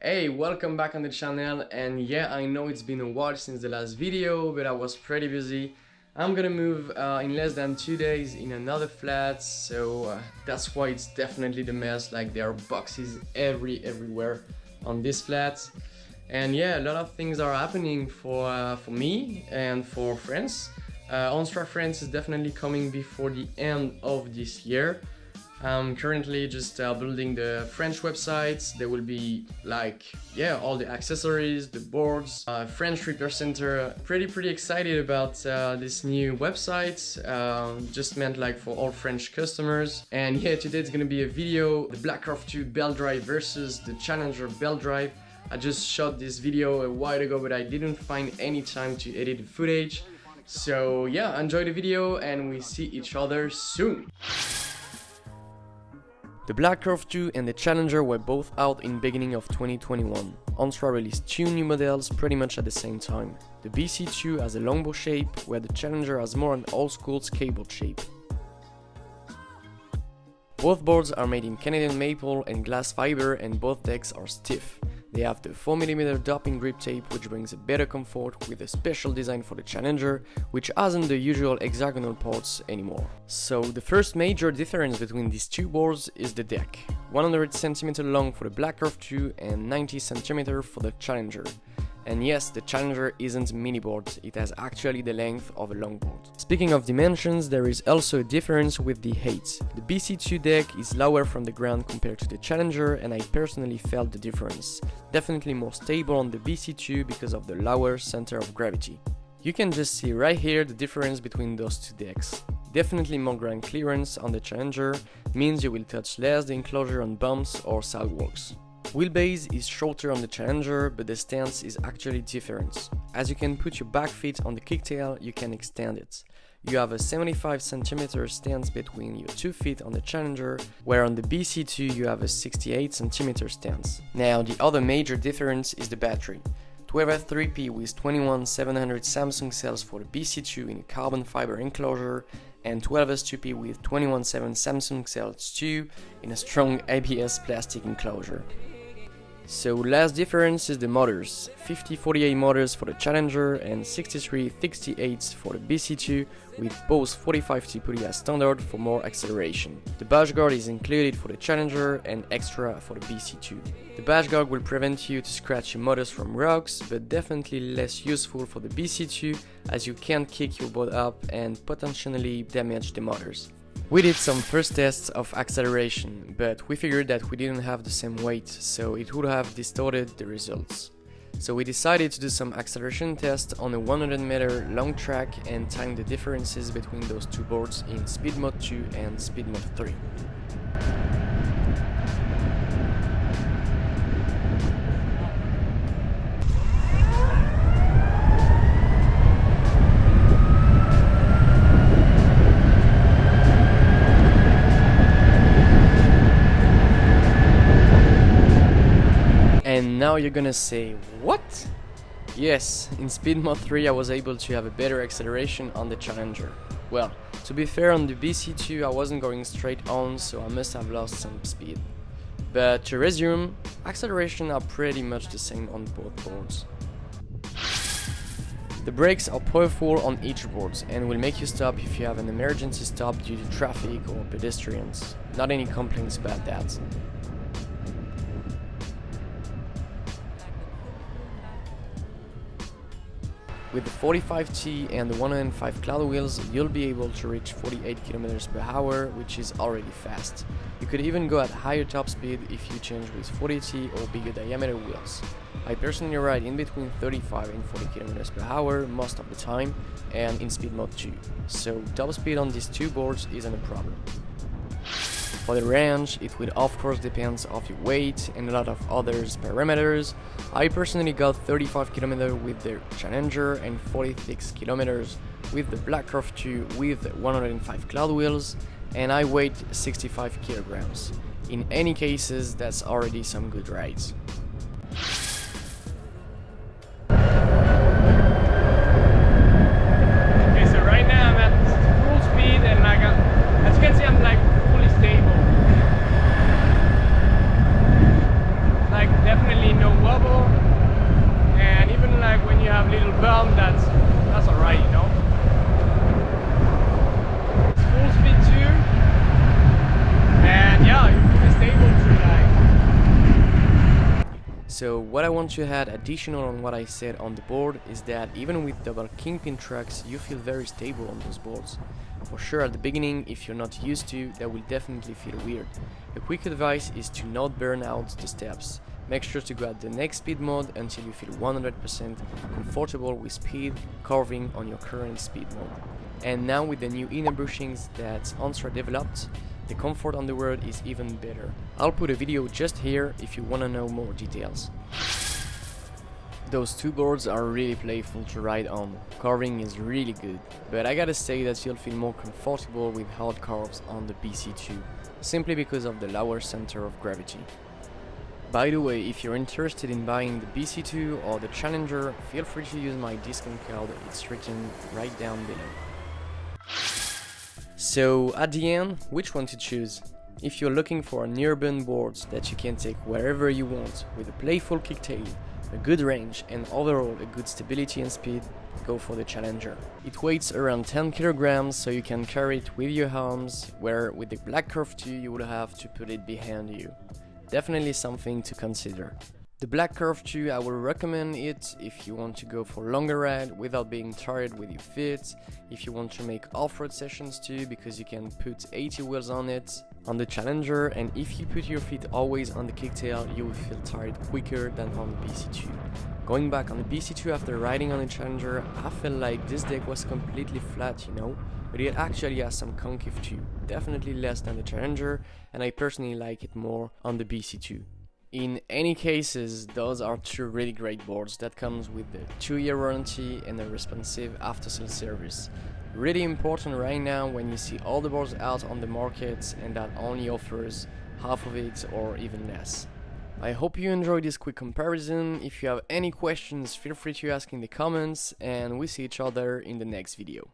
Hey, welcome back on the channel, and yeah, I know it's been a while since the last video, but I was pretty busy. I'm gonna move in less than 2 days in another flat, so that's why it's definitely the mess. Like, there are boxes everywhere on this flat. And yeah, a lot of things are happening for me and for France. ONSRA France is definitely coming before the end of this year. I'm currently just building the French websites. There will be all the accessories, the boards, French repair center. Pretty excited about this new website. Just meant for all French customers. And yeah, today it's gonna be a video, the Black Carve 2 belt drive versus the Challenger belt drive. I just shot this video a while ago, but I didn't find any time to edit the footage. So yeah, enjoy the video and we see each other soon. The Black Carve 2 and the Challenger were both out in beginning of 2021. ONSRA released 2 new models pretty much at the same time. The BC2 has a longbow shape, where the Challenger has more an old school skateboard shape. Both boards are made in Canadian maple and glass fiber, and both decks are stiff. They have the 4mm doping grip tape, which brings a better comfort, with a special design for the Challenger, which hasn't the usual hexagonal ports anymore. So the first major difference between these two boards is the deck. 100cm long for the Black Carve 2 and 90cm for the Challenger. And yes, the Challenger isn't a mini board, it has actually the length of a longboard. Speaking of dimensions, there is also a difference with the height. The BC2 deck is lower from the ground compared to the Challenger, and I personally felt the difference. Definitely more stable on the BC2 because of the lower center of gravity. You can just see right here the difference between those two decks. Definitely more ground clearance on the Challenger, means you will touch less the enclosure on bumps or sidewalks. Wheelbase is shorter on the Challenger, but the stance is actually different. As you can put your back feet on the kicktail, you can extend it. You have a 75cm stance between your 2 feet on the Challenger, where on the BC2 you have a 68cm stance. Now, the other major difference is the battery. 12F3P with 21700 Samsung cells for the BC2 in a carbon fiber enclosure, and 12S2P with 217 Samsung cells too in a strong ABS plastic enclosure. So last difference is the motors, 50-48 motors for the Challenger and 63-68 for the BC2, with both 45T pulley as standard for more acceleration. The bash guard is included for the Challenger and extra for the BC2. The bash guard will prevent you to scratch your motors from rocks, but definitely less useful for the BC2 as you can kick your board up and potentially damage the motors. We did some first tests of acceleration, but we figured that we didn't have the same weight, so it would have distorted the results. So we decided to do some acceleration tests on a 100-meter long track and time the differences between those two boards in Speed Mode 2 and Speed Mode 3. And now you're gonna say, what? Yes, in Speed Mode 3 I was able to have a better acceleration on the Challenger. Well, to be fair, on the BC2 I wasn't going straight on, so I must have lost some speed. But to resume, acceleration are pretty much the same on both boards. The brakes are powerful on each board and will make you stop if you have an emergency stop due to traffic or pedestrians. Not any complaints about that. With the 45T and the 105 cloud wheels, you'll be able to reach 48 km/h, which is already fast. You could even go at higher top speed if you change with 40T or bigger diameter wheels. I personally ride in between 35 and 40 km/h most of the time, and in Speed Mode 2, so top speed on these two boards isn't a problem. For the range, it will of course depend on your weight and a lot of other parameters. I personally got 35 km with the Challenger and 46 km with the Black Carve 2 with 105 cloud wheels, and I weighed 65 kg. In any cases, that's already some good rides. Okay, so right now I'm at full speed and as you can see I'm fully stable. Definitely no bubble, and even like when you have little bump, that's alright, you know. It's full speed too, and yeah, you're fully stable too, like. So what I want to add additional on what I said on the board is that even with double kingpin tracks, you feel very stable on those boards. For sure at the beginning, if you're not used to, that will definitely feel weird. A quick advice is to not burn out the steps. Make sure to go at the next speed mode until you feel 100% comfortable with speed carving on your current speed mode. And now with the new inner bushings that ONSRA developed, the comfort on the road is even better. I'll put a video just here if you wanna know more details. Those two boards are really playful to ride on. Carving is really good, but I gotta say that you'll feel more comfortable with hard carves on the BC2, simply because of the lower center of gravity. By the way, if you're interested in buying the BC2 or the Challenger, feel free to use my discount code, it's written right down below. So at the end, which one to choose? If you're looking for an urban board that you can take wherever you want, with a playful kicktail, a good range and overall a good stability and speed, go for the Challenger. It weighs around 10 kilograms, so you can carry it with your arms, where with the Black Curve 2 you will have to put it behind you. Definitely something to consider. The Black Curve 2, I will recommend it if you want to go for longer ride without being tired with your feet, if you want to make off-road sessions too, because you can put 80 wheels on it, on the Challenger, and if you put your feet always on the kicktail, you will feel tired quicker than on the BC2. Going back on the BC2 after riding on the Challenger, I felt like this deck was completely flat, you know, but it actually has some concave too, definitely less than the Challenger, and I personally like it more on the BC2. In any cases, those are two really great boards that comes with the 2-year warranty and a responsive after-sale service. Really important right now when you see all the boards out on the market and that only offers half of it or even less. I hope you enjoyed this quick comparison. If you have any questions, feel free to ask in the comments, and we see each other in the next video.